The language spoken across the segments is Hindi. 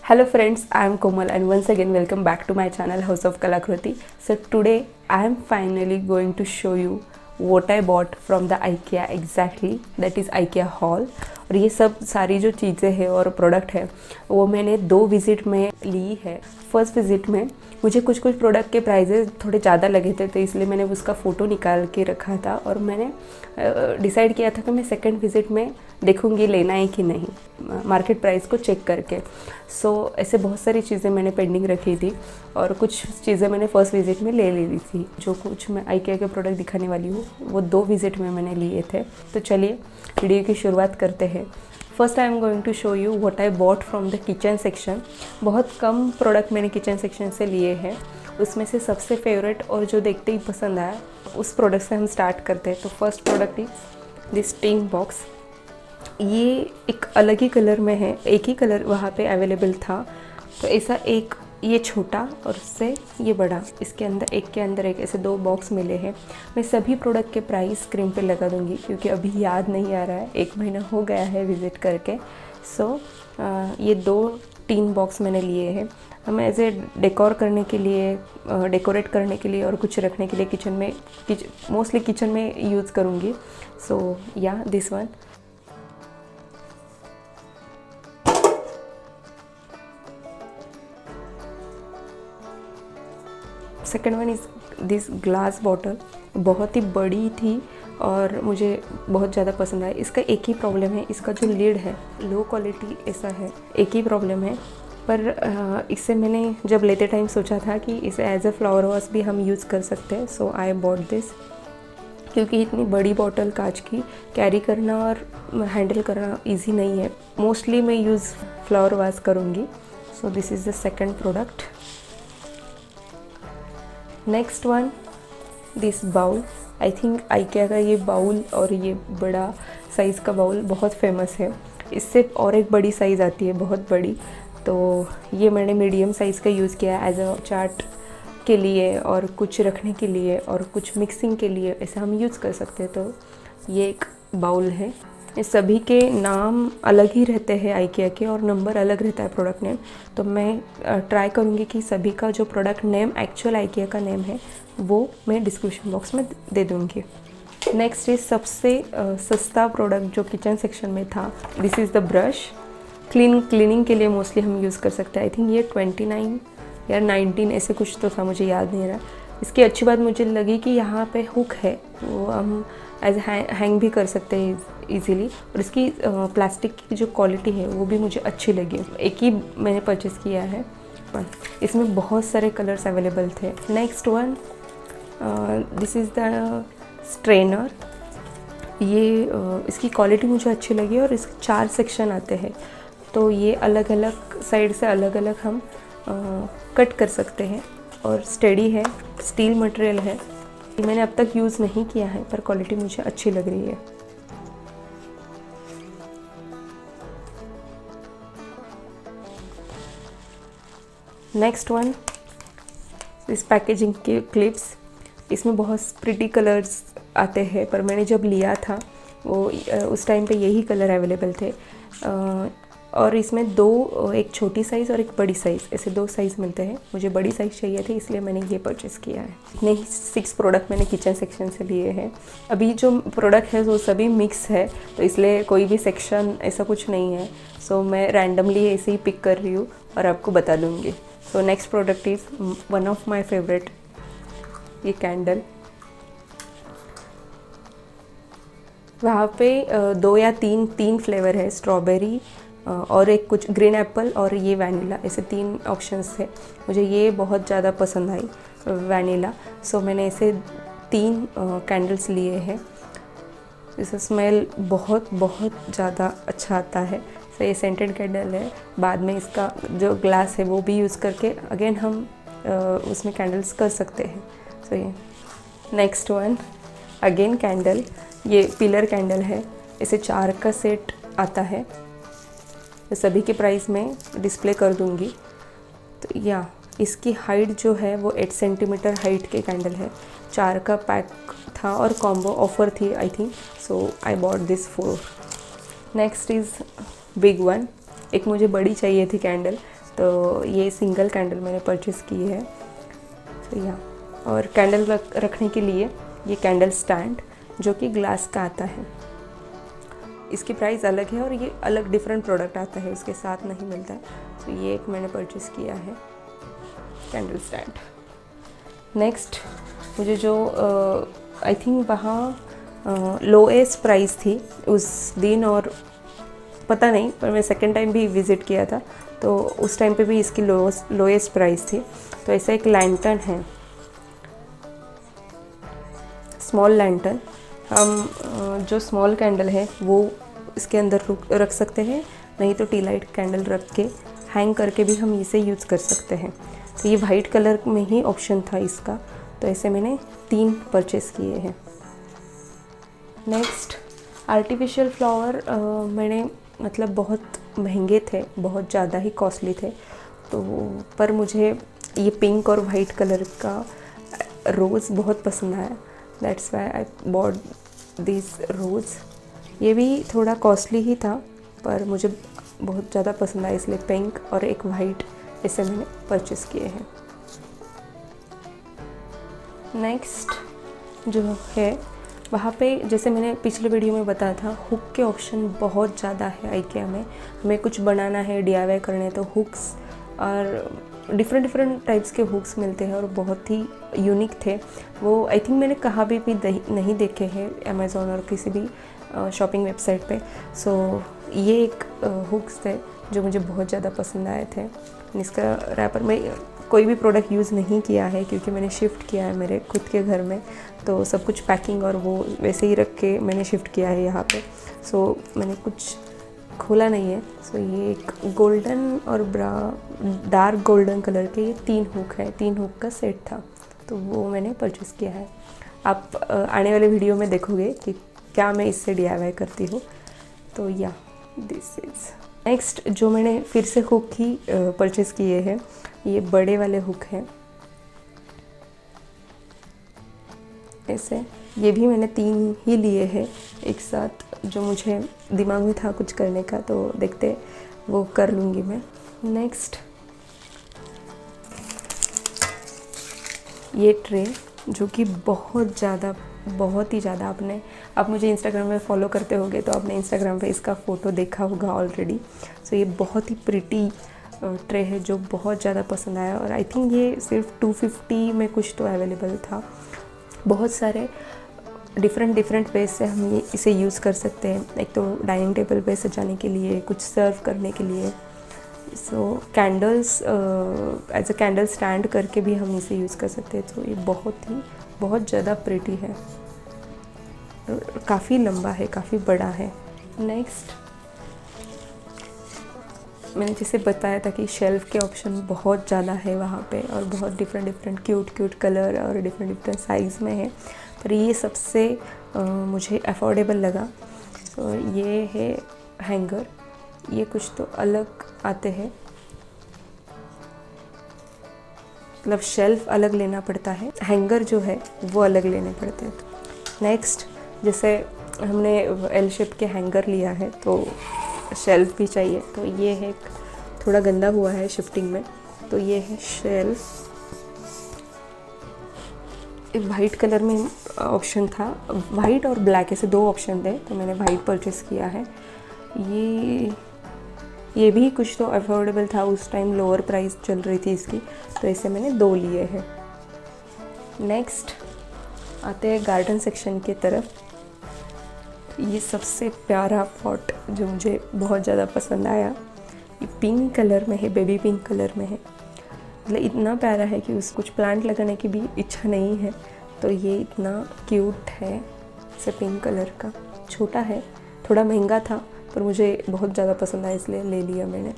Hello friends, I am Komal and once again welcome back to my channel House of Kalakriti. So today I am finally going to show you what I bought from the IKEA exactly, that is IKEA haul. और ये सब सारी जो चीज़ें हैं और प्रोडक्ट है वो मैंने 2 विज़िट में ली है। फर्स्ट विज़िट में मुझे कुछ प्रोडक्ट के प्राइजेस थोड़े ज़्यादा लगे थे, तो इसलिए मैंने उसका फ़ोटो निकाल के रखा था और मैंने डिसाइड किया था कि मैं सेकंड विज़िट में देखूंगी लेना है कि नहीं, मार्केट प्राइस को चेक करके। सो ऐसे बहुत सारी चीज़ें मैंने पेंडिंग रखी थी और कुछ चीज़ें मैंने फर्स्ट विज़िट में ले ली थी। जो कुछ मैं IKEA के प्रोडक्ट दिखाने वाली हूँ वो 2 विज़िट में मैंने लिए थे। तो चलिए वीडियो की शुरुआत करते हैं। First I am going to show you what I bought from the kitchen section. बहुत कम प्रोडक्ट मैंने किचन सेक्शन से लिए हैं, उसमें से सबसे फेवरेट और जो देखते ही पसंद आया उस प्रोडक्ट से हम स्टार्ट करते हैं। तो first product is this team box. ये एक अलग ही कलर में है, एक ही कलर वहाँ पे अवेलेबल था, तो ऐसा एक ये छोटा और उससे ये बड़ा, इसके अंदर एक के अंदर एक ऐसे 2 बॉक्स मिले हैं। मैं सभी प्रोडक्ट के प्राइस स्क्रीन पे लगा दूंगी क्योंकि अभी याद नहीं आ रहा है, 1 महीना हो गया है विज़िट करके। सो ये 2 टीन बॉक्स मैंने लिए हैं। हम ऐसे डेकोरेट करने के लिए और कुछ रखने के लिए किचन में मोस्टली किचन में यूज़ करूँगी। सो या this one. Second one is this glass bottle. बहुत ही बड़ी थी और मुझे बहुत ज़्यादा पसंद आया। इसका एक ही प्रॉब्लम है, इसका जो लिड है लो क्वालिटी ऐसा है, एक ही प्रॉब्लम है। पर इससे मैंने जब लेते टाइम सोचा था कि इसे एज अ फ्लावर वाश भी हम यूज़ कर सकते हैं। सो आई बॉट दिस क्योंकि इतनी बड़ी बॉटल कांच की कैरी करना और हैंडल करना इजी नहीं है। मोस्टली मैं यूज़ फ्लावर वाश करूँगी। So this is the second product. Next one this bowl. I think IKEA का ये बाउल और ये बड़ा साइज़ का बाउल बहुत फेमस है। इससे और एक बड़ी साइज़ आती है, बहुत बड़ी, तो ये मैंने मीडियम साइज़ का यूज़ किया एज अ चाट के लिए और कुछ रखने के लिए और कुछ मिक्सिंग के लिए ऐसे हम यूज़ कर सकते हैं। तो ये एक बाउल है। ये सभी के नाम अलग ही रहते हैं IKEA के और नंबर अलग रहता है प्रोडक्ट नेम। तो मैं ट्राई करूँगी कि सभी का जो प्रोडक्ट नेम एक्चुअल IKEA का नेम है वो मैं डिस्क्रिप्शन बॉक्स में दे दूँगी। नेक्स्ट इज सबसे सस्ता प्रोडक्ट जो किचन सेक्शन में था। This is the brush. Cleaning के लिए मोस्टली हम यूज़ कर सकते हैं। आई थिंक ये 29 या 19 ऐसे कुछ तो था, मुझे याद नहीं रहा। इसकी अच्छी बात मुझे लगी कि यहाँ पे हुक है, वो हम एज हैंग भी कर सकते हैं इजीली। और इसकी प्लास्टिक की जो क्वालिटी है वो भी मुझे अच्छी लगी। एक ही मैंने परचेज़ किया है, इसमें बहुत सारे कलर्स अवेलेबल थे। Next one this is the strainer. ये इसकी क्वालिटी मुझे अच्छी लगी और इसके 4 सेक्शन आते हैं, तो ये अलग अलग साइड से अलग अलग हम कट कर सकते हैं और स्टेडी है, स्टील मटेरियल है। मैंने अब तक यूज़ नहीं किया है पर क्वालिटी मुझे अच्छी लग रही है। नेक्स्ट वन इस पैकेजिंग के क्लिप्स। इसमें बहुत प्रिटी कलर्स आते हैं, पर मैंने जब लिया था वो उस टाइम पे यही कलर अवेलेबल थे। और इसमें 2, एक छोटी साइज़ और एक बड़ी साइज़, ऐसे 2 साइज़ मिलते हैं। मुझे बड़ी साइज़ चाहिए थी इसलिए मैंने ये परचेज़ किया है। इतने ही 6 प्रोडक्ट मैंने किचन सेक्शन से लिए हैं। अभी जो प्रोडक्ट है वो सभी मिक्स है, तो इसलिए कोई भी सेक्शन ऐसा कुछ नहीं है। सो मैं रैंडमली ऐसे ही पिक कर रही हूँ और आपको बता दूँगी। So next product is one of my favourite, ये कैंडल। वहाँ पे 2 या 3 फ्लेवर है, स्ट्रॉबेरी और एक कुछ ग्रीन एप्पल और ये वैनिला, ऐसे 3 ऑप्शंस थे। मुझे ये बहुत ज़्यादा पसंद आई वैनिला। सो मैंने ऐसे 3 कैंडल्स लिए हैं। इसका स्मेल बहुत ज़्यादा अच्छा आता है। सो ये सेंटेड कैंडल है। बाद में इसका जो ग्लास है वो भी यूज़ करके अगेन हम उसमें कैंडल्स कर सकते हैं। सो ये नेक्स्ट वन अगेन कैंडल। ये पिलर कैंडल है, इसे 4 का सेट आता है। तो सभी के प्राइस में डिस्प्ले कर दूंगी। तो या इसकी हाइट जो है वो 8 सेंटीमीटर हाइट के कैंडल है। 4 का पैक था और कॉम्बो ऑफर थी I think. So I bought this 4। Next is big one. एक मुझे बड़ी चाहिए थी कैंडल, तो ये सिंगल कैंडल मैंने परचेज़ की है। तो यहाँ और कैंडल रखने के लिए ये कैंडल स्टैंड जो कि ग्लास का आता है। इसकी प्राइस अलग है और ये अलग डिफरेंट प्रोडक्ट आता है, इसके साथ नहीं मिलता है। तो ये एक मैंने परचेज़ किया है कैंडल स्टैंड। नेक्स्ट मुझे जो आई थिंक वहाँ लोएस्ट प्राइस थी उस दिन, और पता नहीं, पर मैं सेकेंड टाइम भी विज़िट किया था तो उस टाइम पे भी इसकी लोएस्ट प्राइस थी। तो ऐसा एक लैंटर्न है, स्मॉल लैंटर्न। हम जो स्मॉल कैंडल है वो इसके अंदर रख सकते हैं, नहीं तो टी लाइट कैंडल रख के हैंग करके भी हम इसे यूज़ कर सकते हैं। तो ये वाइट कलर में ही ऑप्शन था इसका, तो ऐसे मैंने 3 परचेज़ किए हैं। नेक्स्ट आर्टिफिशियल फ्लावर मैंने मतलब बहुत महंगे थे, बहुत ज़्यादा ही कॉस्टली थे, तो पर मुझे ये पिंक और वाइट कलर का रोज़ बहुत पसंद आया। That's why I bought this rose. ये भी थोड़ा कॉस्टली ही था पर मुझे बहुत ज़्यादा पसंद आया, इसलिए पिंक और एक वाइट ऐसे मैंने परचेज़ किए हैं। नेक्स्ट जो है वहाँ पे जैसे मैंने पिछले वीडियो में बताया था, हुक के ऑप्शन बहुत ज़्यादा है IKEA में। हमें कुछ बनाना है, DIY करने, तो हुक्स और डिफरेंट टाइप्स के हुक्स मिलते हैं और बहुत ही यूनिक थे वो। आई थिंक मैंने कहाँ भी नहीं देखे हैं अमेज़ॉन और किसी भी शॉपिंग वेबसाइट पे। सो ये एक हुक्स थे जो मुझे बहुत ज़्यादा पसंद आए थे। इसका रैपर में कोई भी प्रोडक्ट यूज़ नहीं किया है क्योंकि मैंने शिफ्ट किया है मेरे खुद के घर में, तो सब कुछ पैकिंग और वो वैसे ही रख के मैंने शिफ्ट किया है यहाँ पे। सो मैंने कुछ खोला नहीं है। सो ये एक गोल्डन और डार्क गोल्डन कलर के ये 3 हुक है, 3 हुक का सेट था, तो वो मैंने परचेज़ किया है। आप आने वाले वीडियो में देखोगे कि क्या मैं इससे DIY करती हूँ। तो या दिस इज़। नेक्स्ट जो मैंने फिर से हुक ही परचेज़ किए हैं, ये बड़े वाले हुक हैं ऐसे। ये भी मैंने 3 ही लिए हैं एक साथ, जो मुझे दिमाग में था कुछ करने का, तो देखते वो कर लूँगी मैं। नेक्स्ट ये ट्रे जो कि बहुत ही ज़्यादा आप मुझे इंस्टाग्राम में फॉलो करते होगे तो आपने इंस्टाग्राम पे इसका फ़ोटो देखा होगा ऑलरेडी। सो ये बहुत ही प्रिटी ट्रे है जो बहुत ज़्यादा पसंद आया, और आई थिंक ये सिर्फ 250 में कुछ तो अवेलेबल था। बहुत सारे डिफरेंट वेज से हम इसे यूज़ कर सकते हैं। एक तो डाइनिंग टेबल पे सजाने के लिए, कुछ सर्व करने के लिए। So candles as a candle stand करके भी हम इसे यूज़ कर सकते हैं। तो ये बहुत ज़्यादा प्रिटी है, काफ़ी लंबा है, काफ़ी बड़ा है। नेक्स्ट मैंने जैसे बताया था कि शेल्फ़ के ऑप्शन बहुत ज़्यादा है वहाँ पे, और बहुत डिफरेंट क्यूट कलर और डिफरेंट साइज़ में है, पर ये सबसे मुझे अफोर्डेबल लगा। तो ये है हैंगर। ये कुछ तो अलग आते हैं, मतलब शेल्फ़ अलग लेना पड़ता है, हैंगर जो है वो अलग लेने पड़ते हैं। नेक्स्ट जैसे हमने L शेप के हैंगर लिया है तो शेल्फ़ भी चाहिए, तो ये है थोड़ा गंदा हुआ है शिफ्टिंग में, तो ये है शेल्फ़। वाइट कलर में ऑप्शन था, वाइट और ब्लैक ऐसे 2 ऑप्शन थे, तो मैंने वाइट परचेज़ किया है। ये भी कुछ तो अफोर्डेबल था उस टाइम, लोअर प्राइस चल रही थी इसकी, तो ऐसे मैंने 2 लिए हैं। नेक्स्ट आते हैं गार्डन सेक्शन की तरफ। ये सबसे प्यारा पॉट जो मुझे बहुत ज़्यादा पसंद आया, ये पिंक कलर में है, बेबी पिंक कलर में है। मतलब इतना प्यारा है कि उस कुछ प्लांट लगाने की भी इच्छा नहीं है, तो ये इतना क्यूट है। इसे पिंक कलर का छोटा है, थोड़ा महंगा था पर मुझे बहुत ज़्यादा पसंद आया इसलिए ले लिया मैंने।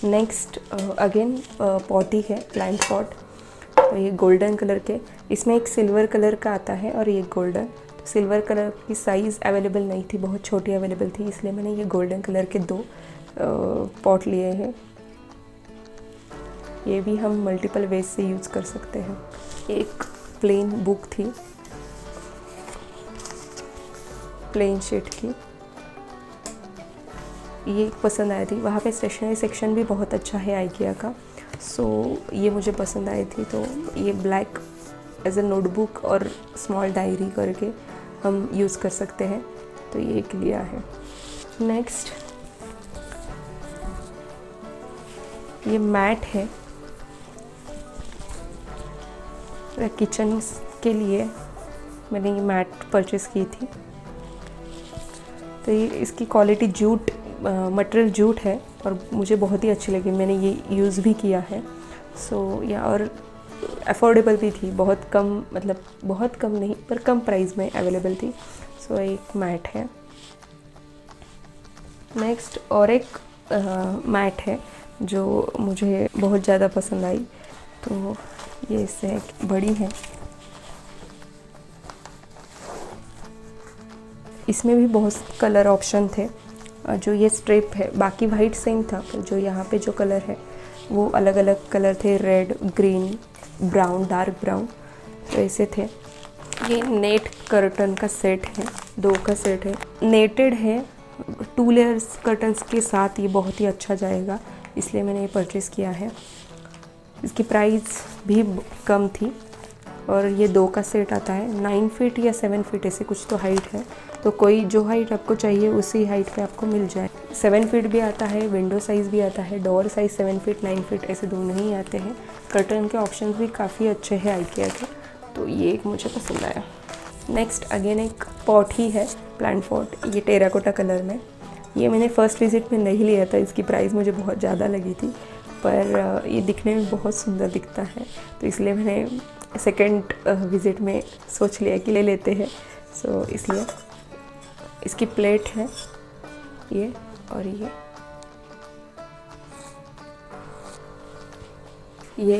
नेक्स्ट अगेन पॉट ही है, प्लांट पॉट। तो ये गोल्डन कलर के, इसमें एक सिल्वर कलर का आता है और ये गोल्डन। तो सिल्वर कलर की साइज़ अवेलेबल नहीं थी, बहुत छोटी अवेलेबल थी, इसलिए मैंने ये गोल्डन कलर के 2 पॉट लिए हैं। ये भी हम मल्टीपल वेज से यूज़ कर सकते हैं। एक प्लेन बुक थी, प्लेन शीट की, ये पसंद आई थी। वहाँ पे स्टेशनरी सेक्शन भी बहुत अच्छा है आइकिया का, सो ये मुझे पसंद आई थी। तो ये ब्लैक एज ए नोटबुक और स्मॉल डायरी करके हम यूज़ कर सकते हैं, तो ये एक लिया है। नेक्स्ट ये मैट है किचन के लिए, मैंने ये मैट परचेज़ की थी। तो ये इसकी क्वालिटी जूट मटेरियल जूट है और मुझे बहुत ही अच्छी लगी, मैंने ये यूज़ भी किया है। सो या और अफोर्डेबल भी थी, बहुत कम, मतलब बहुत कम नहीं पर कम प्राइस में अवेलेबल थी। सो एक मैट है। नेक्स्ट और एक मैट है जो मुझे बहुत ज़्यादा पसंद आई, तो ये इससे बड़ी है। इसमें भी बहुत कलर ऑप्शन थे। जो ये स्ट्रिप है, बाकी वाइट सेम था, पर जो यहाँ पे जो कलर है वो अलग अलग कलर थे, red, green, brown, dark brown, तो ऐसे थे। ये नेट कर्टन का सेट है, 2 का सेट है, नेटेड है, 2 लेयर्स कर्टन्स के साथ ये बहुत ही अच्छा जाएगा, इसलिए मैंने ये परचेज़ किया है। इसकी प्राइस भी कम थी और ये 2 का सेट आता है। 9 फीट या 7 फीट ऐसे कुछ तो हाइट है, तो कोई जो हाइट आपको चाहिए उसी हाइट पे आपको मिल जाए। 7 फीट भी आता है, विंडो साइज़ भी आता है, डोर साइज़ 7 फीट 9 फीट ऐसे दोनों ही आते हैं। कर्टन के ऑप्शंस भी काफ़ी अच्छे हैं आइकिया के, तो ये एक मुझे पसंद आया। नेक्स्ट अगेन एक पॉट ही है, प्लांट पॉट, ये टेराकोटा कलर में। ये मैंने फ़र्स्ट विज़िट में नहीं लिया था, इसकी प्राइस मुझे बहुत ज़्यादा लगी थी, पर ये दिखने में बहुत सुंदर दिखता है, तो इसलिए मैंने सेकेंड विज़िट में सोच लिया कि ले लेते हैं। सो इसलिए इसकी प्लेट है ये, और ये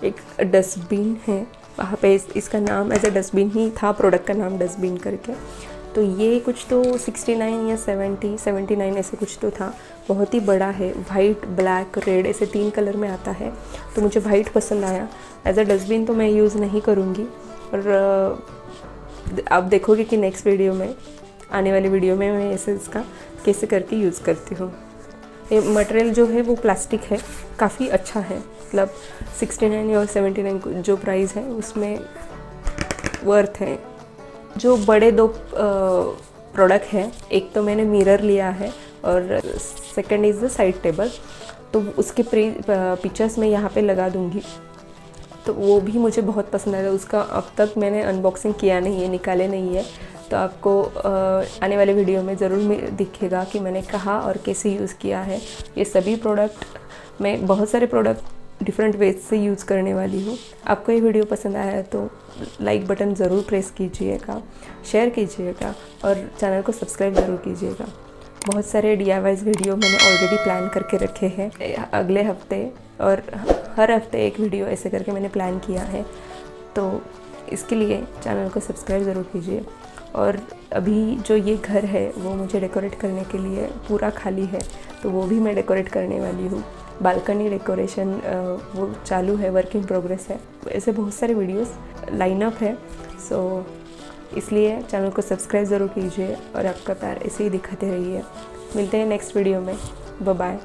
एक डस्टबिन है। वहाँ पे इसका नाम एज ए डस्टबिन ही था, प्रोडक्ट का नाम डस्टबिन करके। तो ये कुछ तो 69 या 79 ऐसे कुछ तो था, बहुत ही बड़ा है, वाइट, ब्लैक, रेड ऐसे 3 कलर में आता है, तो मुझे वाइट पसंद आया। एज अ डस्टबिन तो मैं यूज़ नहीं करूँगी, और आप देखोगे कि नेक्स्ट वीडियो में, आने वाली वीडियो में मैं ऐसे इसका कैसे करके यूज़ करती हूँ। ये मटेरियल जो है वो प्लास्टिक है, काफ़ी अच्छा है, मतलब 69 और 79 जो प्राइस है उसमें वर्थ है। जो बड़े 2 प्रोडक्ट हैं, एक तो मैंने मिरर लिया है और second is the side table, तो उसके पिक्चर्स मैं यहाँ पे लगा दूँगी, तो वो भी मुझे बहुत पसंद आया। उसका अब तक मैंने अनबॉक्सिंग किया नहीं है, निकाले नहीं है, तो आपको आने वाले वीडियो में ज़रूर दिखेगा कि मैंने कहाँ और कैसे यूज़ किया है। ये सभी प्रोडक्ट, मैं बहुत सारे प्रोडक्ट डिफरेंट वेज से यूज़ करने वाली हूँ। आपको ये वीडियो पसंद आया है तो लाइक बटन ज़रूर प्रेस कीजिएगा, शेयर कीजिएगा और चैनल को सब्सक्राइब ज़रूर कीजिएगा। बहुत सारे DIYs वीडियो मैंने ऑलरेडी प्लान करके रखे हैं अगले हफ्ते, और हर हफ्ते एक वीडियो ऐसे करके मैंने प्लान किया है, तो इसके लिए चैनल को सब्सक्राइब ज़रूर कीजिए। और अभी जो ये घर है वो मुझे डेकोरेट करने के लिए पूरा खाली है, तो वो भी मैं डेकोरेट करने वाली हूँ। बालकनी डेकोरेशन वो चालू है, वर्क इन प्रोग्रेस है। ऐसे बहुत सारे वीडियोस लाइनअप है, सो इसलिए चैनल को सब्सक्राइब ज़रूर कीजिए और आपका प्यार ऐसे ही दिखाते रहिए। मिलते हैं नेक्स्ट वीडियो में, बाय बाय।